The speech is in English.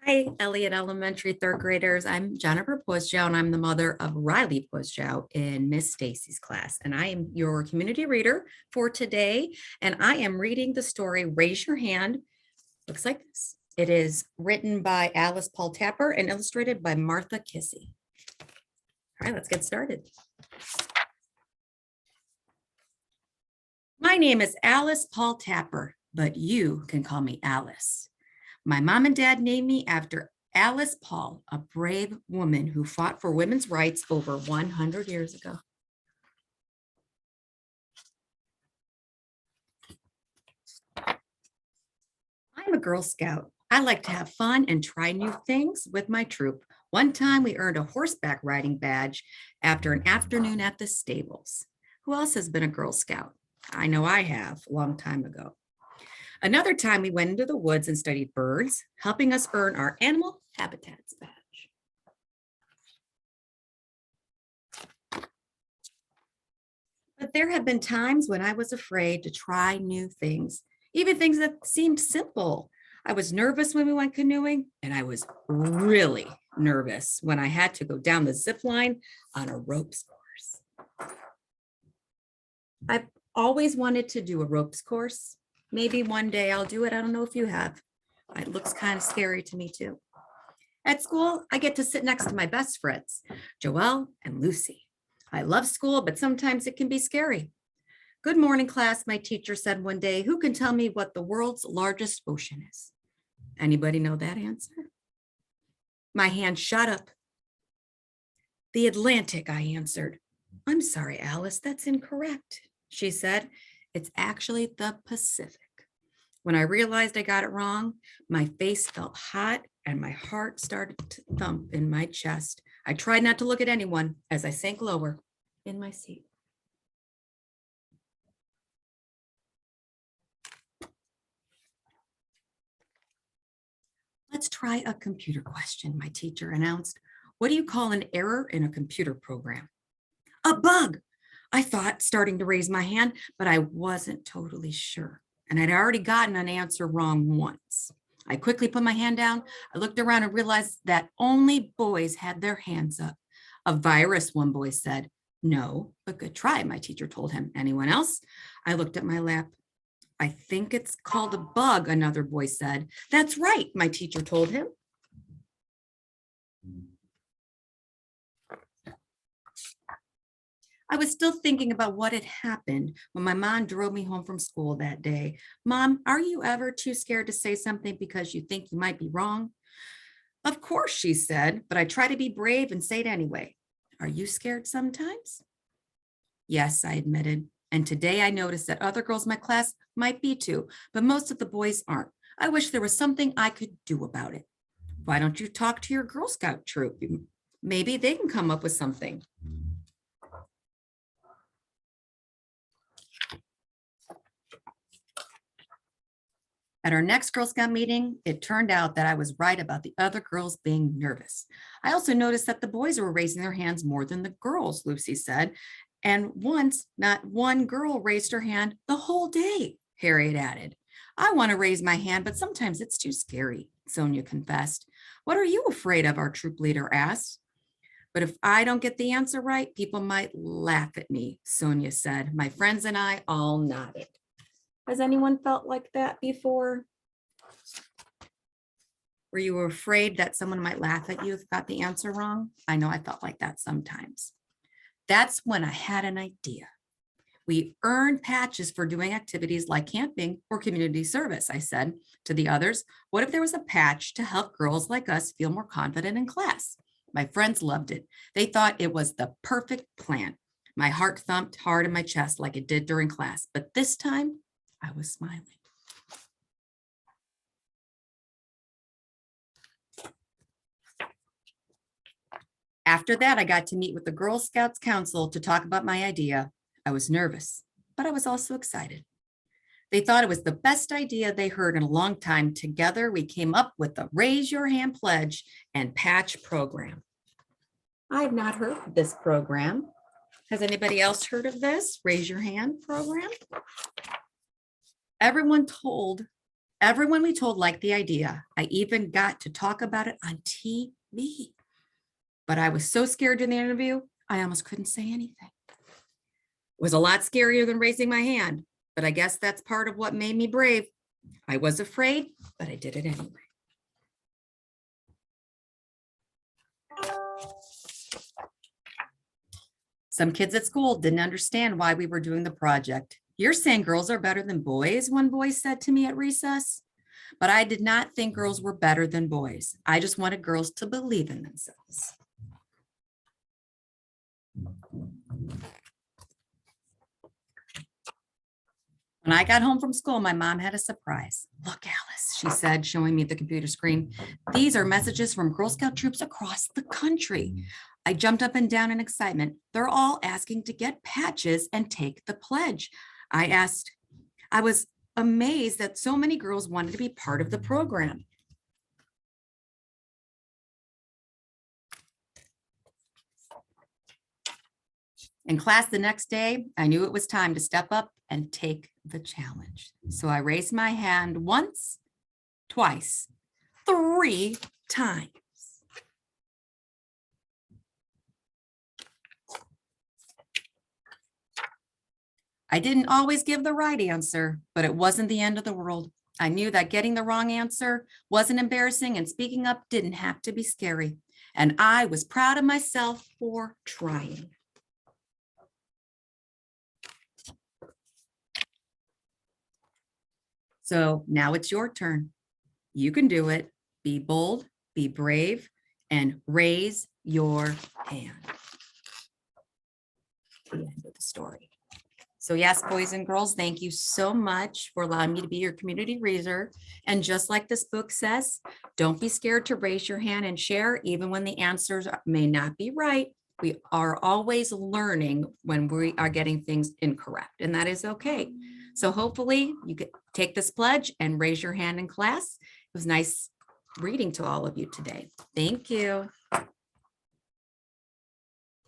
Hi, Elliott Elementary third graders. I'm Jennifer Pozdzal, and I'm the mother of Riley Pozdzal in Miss Stacy's class. And I am your community reader for today. And I am reading the story Raise Your Hand. Looks like this. It is written by Alice Paul Tapper and illustrated by Martha Kissy. All right, let's get started. My name is Alice Paul Tapper, but you can call me Alice. My mom and dad named me after Alice Paul, a brave woman who fought for women's rights over 100 years ago. I'm a Girl Scout. I like to have fun and try new things with my troop. One time we earned a horseback riding badge after an afternoon at the stables. Who else has been a Girl Scout? I know I have, a long time ago. Another time we went into the woods and studied birds, helping us earn our animal habitats badge. But there have been times when I was afraid to try new things, even things that seemed simple. I was nervous when we went canoeing, and I was really nervous when I had to go down the zip line on a ropes course. I've always wanted to do a ropes course. Maybe one day I'll do it. I don't know if you have. It looks kind of scary to me too. At school, I get to sit next to my best friends, Joelle and Lucy. I love school, but sometimes it can be scary. Good morning, class, my teacher said one day. Who can tell me what the world's largest ocean is? Anybody know that answer? My hand shot up. The Atlantic, I answered. I'm sorry, Alice, that's incorrect, she said. It's actually the Pacific. When I realized I got it wrong, my face felt hot and my heart started to thump in my chest. I tried not to look at anyone as I sank lower in my seat. Let's try a computer question, my teacher announced. What do you call an error in a computer program? A bug, I thought, starting to raise my hand, but I wasn't totally sure. And I'd already gotten an answer wrong once. I quickly put my hand down. I looked around and realized that only boys had their hands up. A virus, one boy said. No, but good try, my teacher told him. Anyone else? I looked at my lap. I think it's called a bug, another boy said. That's right, my teacher told him. I was still thinking about what had happened when my mom drove me home from school that day. Mom, are you ever too scared to say something because you think you might be wrong? Of course, she said, but I try to be brave and say it anyway. Are you scared sometimes? Yes, I admitted. And today I noticed that other girls in my class might be too, but most of the boys aren't. I wish there was something I could do about it. Why don't you talk to your Girl Scout troop? Maybe they can come up with something. At our next Girl Scout meeting, it turned out that I was right about the other girls being nervous. I also noticed that the boys were raising their hands more than the girls, Lucy said. And once, not one girl raised her hand the whole day, Harriet added. I want to raise my hand, but sometimes it's too scary, Sonia confessed. What are you afraid of? Our troop leader asked. But if I don't get the answer right, people might laugh at me, Sonia said. My friends and I all nodded. Has anyone felt like that before? Were you afraid that someone might laugh at you if you got the answer wrong? I know I felt like that sometimes. That's when I had an idea. We earned patches for doing activities like camping or community service, I said to the others. What if there was a patch to help girls like us feel more confident in class? My friends loved it. They thought it was the perfect plan. My heart thumped hard in my chest like it did during class, but this time I was smiling. After that, I got to meet with the Girl Scouts Council to talk about my idea. I was nervous, but I was also excited. They thought it was the best idea they heard in a long time. Together, we came up with the Raise Your Hand Pledge and Patch program. I have not heard of this program. Has anybody else heard of this Raise Your Hand program? Everyone told Everyone we told liked the idea. I even got to talk about it on TV. But I was so scared in the interview, I almost couldn't say anything. It was a lot scarier than raising my hand, but I guess that's part of what made me brave. I was afraid, but I did it anyway. Some kids at school didn't understand why we were doing the project. You're saying girls are better than boys, one boy said to me at recess. But I did not think girls were better than boys. I just wanted girls to believe in themselves. When I got home from school, my mom had a surprise. Look, Alice, she said, showing me the computer screen. These are messages from Girl Scout troops across the country. I jumped up and down in excitement. They're all asking to get patches and take the pledge. I was amazed that so many girls wanted to be part of the program. In class the next day, I knew it was time to step up and take the challenge. So I raised my hand once, twice, 3 times. I didn't always give the right answer, but it wasn't the end of the world. I knew that getting the wrong answer wasn't embarrassing and speaking up didn't have to be scary. And I was proud of myself for trying. So now it's your turn. You can do it. Be bold, be brave, and raise your hand. The end of the story. So yes, boys and girls, thank you so much for allowing me to be your community raiser. And just like this book says, don't be scared to raise your hand and share, even when the answers may not be right. We are always learning when we are getting things incorrect, and that is okay. So hopefully you can take this pledge and raise your hand in class. It was nice reading to all of you today. Thank you.